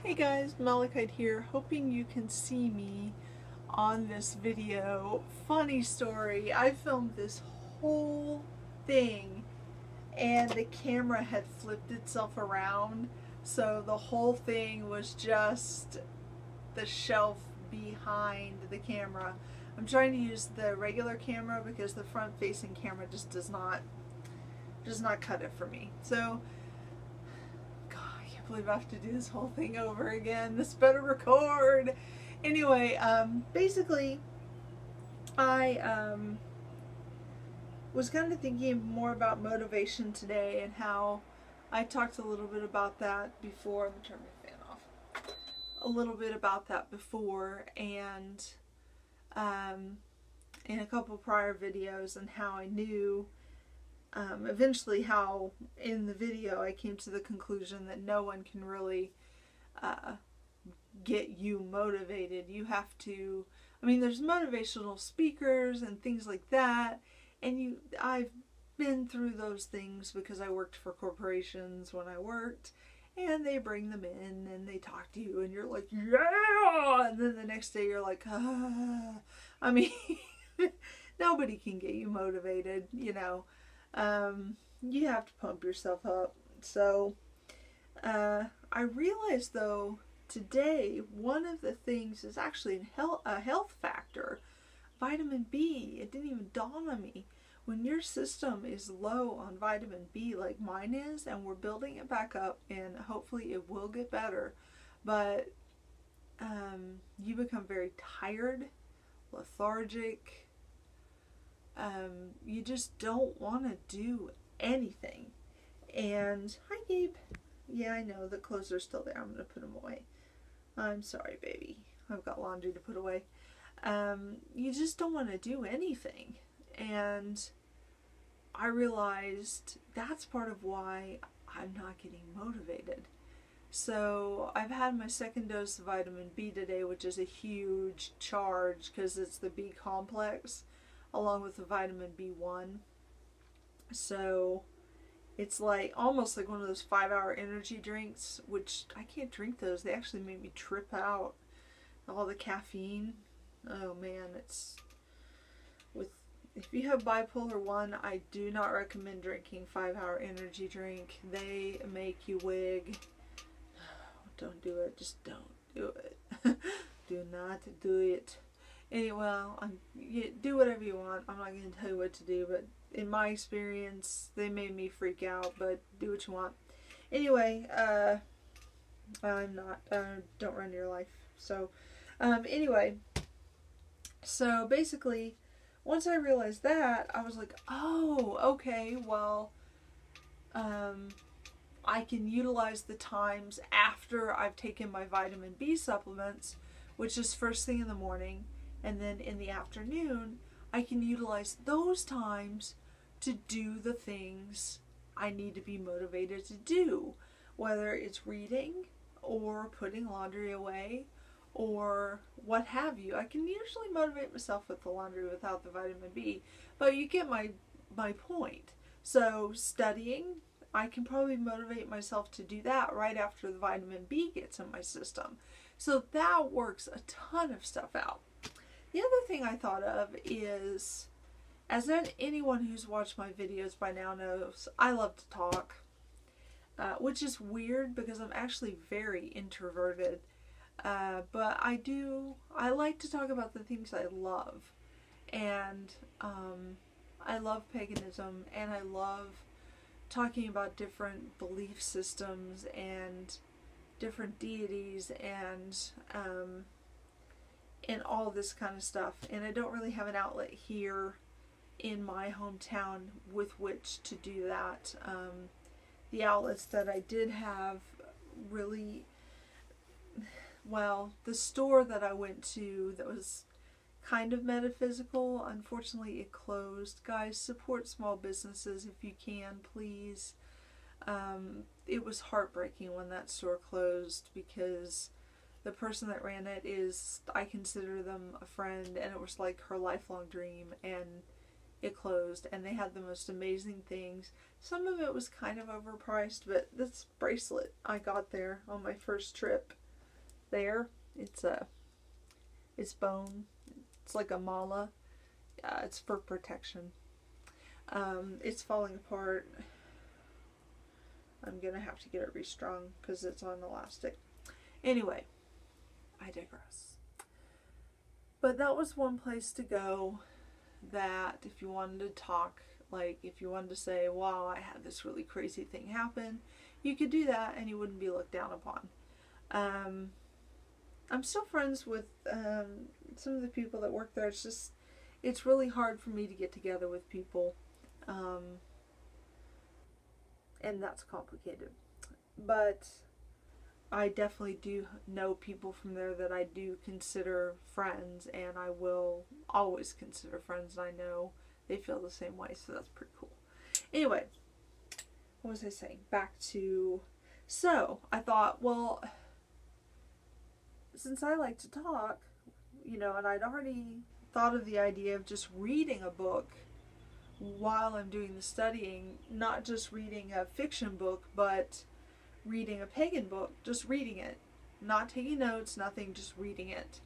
Hey guys, Malachite here, hoping you can see me on this video. Funny story, I filmed this whole thing and the camera had flipped itself around, so the whole thing was just the shelf behind the camera. I'm trying to use the regular camera because the front facing camera just does not cut it for me. So I believe I have to do this whole thing over again. This better record. Anyway, basically, I was kind of thinking more about motivation today and how I talked a little bit about that before. I'm going to turn my fan off. A little bit about that before, and in a couple prior videos, and how I knew eventually how in the video I came to the conclusion that no one can really get you motivated. You have to, I mean, there's motivational speakers and things like that, and I've been through those things because I worked for corporations when I worked, and they bring them in and they talk to you and you're like, yeah, and then the next day you're like, ah. I mean, nobody can get you motivated, you know. You have to pump yourself up. So I realized though today one of the things is actually a health factor. Vitamin B. It didn't even dawn on me. When your system is low on vitamin B like mine is, and we're building it back up, and hopefully it will get better, but you become very tired, lethargic. You just don't want to do anything. And hi Gabe. Yeah, I know the clothes are still there. I'm gonna put them away. I'm sorry, baby. I've got laundry to put away. You just don't want to do anything. And I realized that's part of why I'm not getting motivated. So I've had my second dose of vitamin B today, which is a huge charge because it's the B complex along with the vitamin B1. So it's like almost like one of those 5-hour energy drinks, which I can't drink those. They actually make me trip out. All the caffeine. Oh man, if you have bipolar 1, I do not recommend drinking 5-hour energy drink. They make you wig. Don't do it. Just don't do it. Do not do it. Anyway, do whatever you want. I'm not going to tell you what to do, but in my experience, they made me freak out, but do what you want. Anyway, I'm not, don't run your life. So, anyway, so basically, once I realized that, I was like, oh, okay, well, I can utilize the times after I've taken my vitamin B supplements, which is first thing in the morning, and then in the afternoon, I can utilize those times to do the things I need to be motivated to do, whether it's reading or putting laundry away or what have you. I can usually motivate myself with the laundry without the vitamin B, but you get my point. So studying, I can probably motivate myself to do that right after the vitamin B gets in my system. So that works a ton of stuff out. The other thing I thought of is, as anyone who's watched my videos by now knows, I love to talk, which is weird because I'm actually very introverted. But I like to talk about the things I love. And I love paganism, and I love talking about different belief systems and different deities and all this kind of stuff. And I don't really have an outlet here in my hometown with which to do that. The outlets that I did have really, well, the store that I went to that was kind of metaphysical, unfortunately it closed. Guys, support small businesses if you can, please. It was heartbreaking when that store closed because the person that ran it I consider them a friend, and it was like her lifelong dream, and it closed. And they had the most amazing things. Some of it was kind of overpriced, but this bracelet I got there on my first trip there. It's bone. It's like a mala. It's for protection. It's falling apart. I'm gonna have to get it restrung because it's on elastic. Anyway, I digress. But that was one place to go that if you wanted to talk, like if you wanted to say, wow, I had this really crazy thing happen, you could do that and you wouldn't be looked down upon. I'm still friends with some of the people that work there. It's really hard for me to get together with people. And that's complicated. But I definitely do know people from there that I do consider friends, and I will always consider friends, and I know they feel the same way, so that's pretty cool. Anyway, what was I saying? So I thought, well, since I like to talk, and I'd already thought of the idea of just reading a book while I'm doing the studying, not just reading a fiction book, but reading a pagan book, just reading it, not taking notes, nothing, just reading it.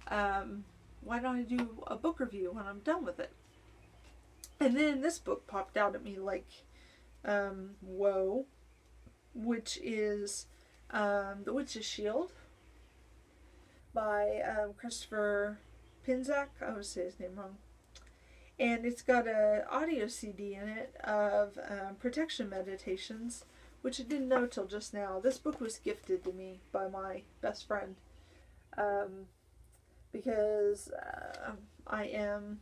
Why don't I do a book review when I'm done with it? And then this book popped out at me like, whoa, which is The Witch's Shield by Christopher Pinczak. I always say his name wrong. And it's got an audio CD in it of protection meditations, which I didn't know till just now. This book was gifted to me by my best friend because I am...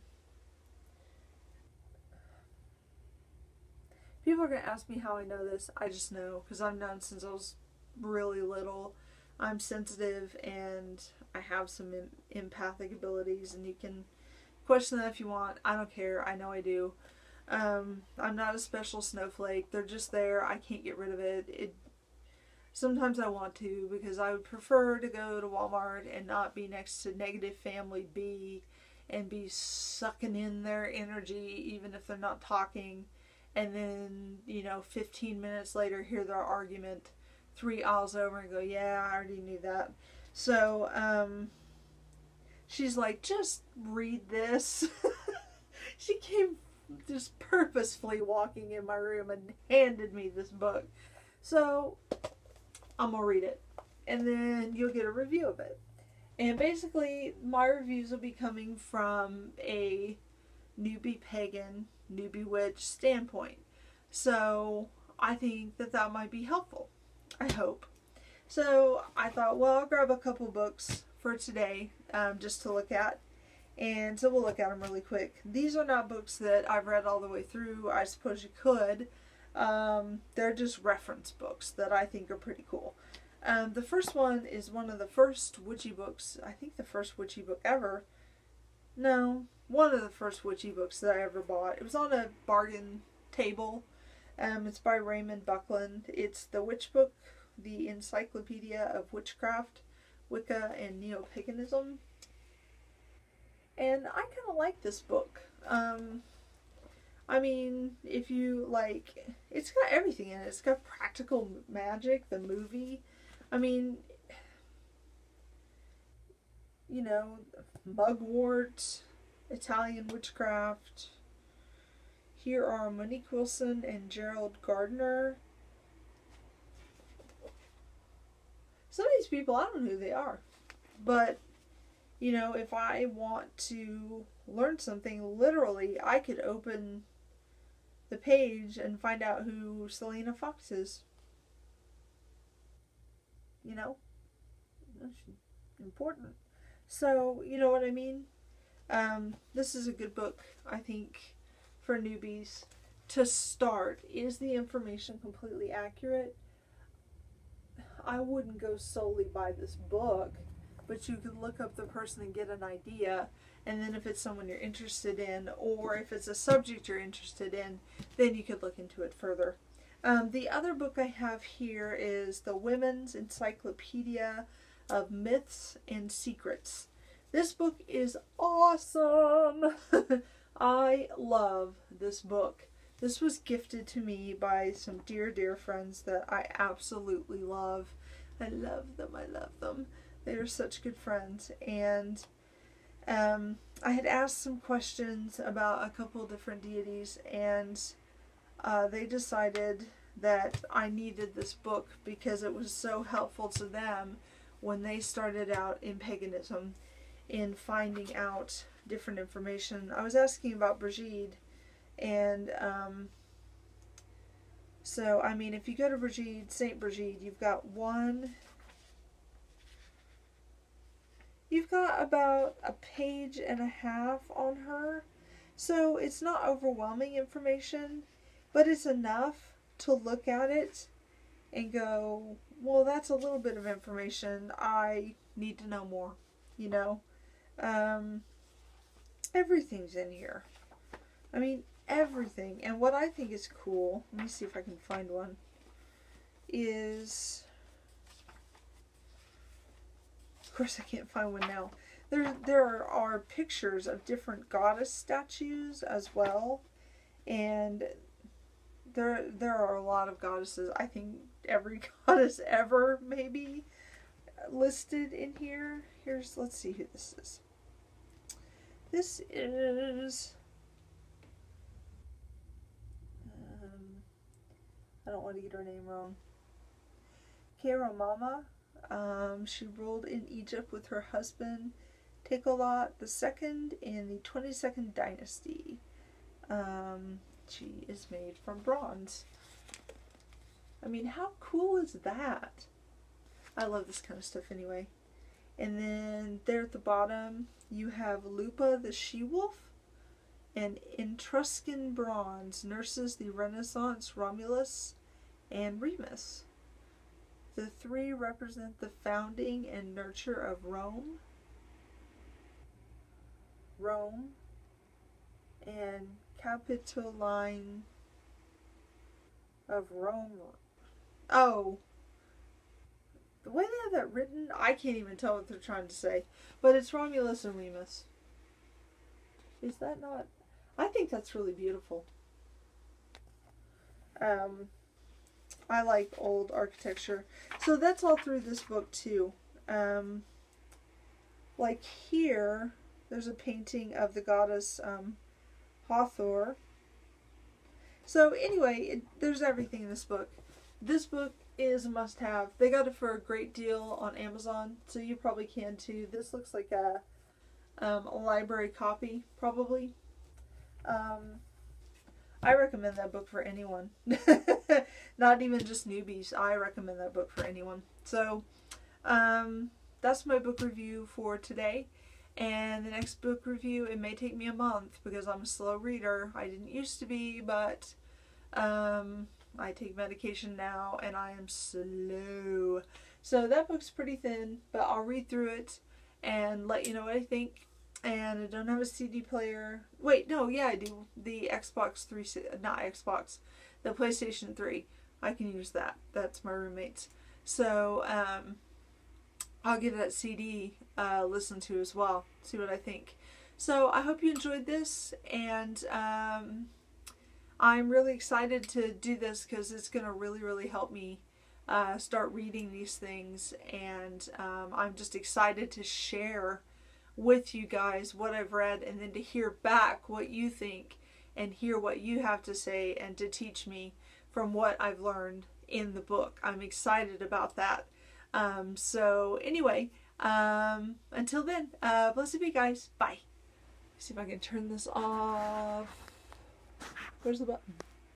People are going to ask me how I know this. I just know because I've known since I was really little. I'm sensitive and I have some empathic abilities, and you can question that if you want. I don't care. I know I do. I'm not a special snowflake. They're just there. I can't get rid of it. Sometimes I want to, because I would prefer to go to Walmart and not be next to negative family B and be sucking in their energy even if they're not talking, and then 15 minutes later hear their argument 3 aisles over and go, yeah, I already knew that. So she's like, just read this. She came just purposefully walking in my room and handed me this book. So I'm going to read it. And then you'll get a review of it. And basically, my reviews will be coming from a newbie pagan, newbie witch standpoint. So I think that might be helpful. I hope. So I thought, well, I'll grab a couple books for today just to look at. And so we'll look at them really quick. These are not books that I've read all the way through. I suppose you could. They're just reference books that I think are pretty cool. The first one is one of the first witchy books. I think the first witchy book ever. No, one of the first witchy books that I ever bought. It was on a bargain table. It's by Raymond Buckland. It's The Witch Book, the Encyclopedia of Witchcraft, Wicca, and Neo-Paganism. And I kind of like this book. I mean, if you like, it's got everything in it. It's got Practical Magic, the movie. I mean, mugwort, Italian witchcraft. Here are Monique Wilson and Gerald Gardner. Some of these people, I don't know who they are. But, if I want to learn something, literally, I could open the page and find out who Selena Fox is. That's important. So, you know what I mean? This is a good book, I think, for newbies to start. Is the information completely accurate? I wouldn't go solely by this book, but you could look up the person and get an idea, and then if it's someone you're interested in, or if it's a subject you're interested in, then you could look into it further. The other book I have here is The Women's Encyclopedia of Myths and Secrets. This book is awesome! I love this book. This was gifted to me by some dear, dear friends that I absolutely love. I love them. I love them. They were such good friends. And I had asked some questions about a couple different deities, and they decided that I needed this book because it was so helpful to them when they started out in paganism in finding out different information. I was asking about Brigitte, and so, I mean, if you go to Brigitte, Saint Brigitte, you've got about a page and a half on her. So it's not overwhelming information, but it's enough to look at it and go, well, that's a little bit of information. I need to know more, you know. Everything's in here. I mean, everything. And what I think is cool, let me see if I can find one, is, of course I can't find one now. There are pictures of different goddess statues as well, and there are a lot of goddesses. I think every goddess ever maybe listed in here. Let's see who this is. This is, I don't want to get her name wrong. Karamama. She ruled in Egypt with her husband Tekolot II in the 22nd dynasty. She is made from bronze. I mean, how cool is that? I love this kind of stuff anyway. And then there at the bottom, you have Lupa the she-wolf, and Etruscan bronze nurses the Renaissance Romulus and Remus. The three represent the founding and nurture of Rome, and Capitoline of Rome. Oh, the way they have that written, I can't even tell what they're trying to say. But it's Romulus and Remus. Is that not? I think that's really beautiful. I like old architecture. So that's all through this book too. Like here, there's a painting of the goddess Hathor. So anyway, there's everything in this book. This book is a must-have. They got it for a great deal on Amazon, so you probably can too. This looks like a library copy, probably. I recommend that book for anyone. Not even just newbies. I recommend that book for anyone. So, that's my book review for today. And the next book review, it may take me a month because I'm a slow reader. I didn't used to be, but I take medication now and I am slow. So that book's pretty thin, but I'll read through it and let you know what I think. And I don't have a CD player. Wait, no, yeah, I do. The Xbox 3, not Xbox, the PlayStation 3. I can use that. That's my roommate's. So, I'll give that CD listen to as well. See what I think. So, I hope you enjoyed this. And I'm really excited to do this because it's going to really, really help me start reading these things. And I'm just excited to share with you guys what I've read, and then to hear back what you think and hear what you have to say, and to teach me from what I've learned in the book. I'm excited about that. So anyway, until then, blessed be, guys. Bye. See if I can turn this off. Where's the button?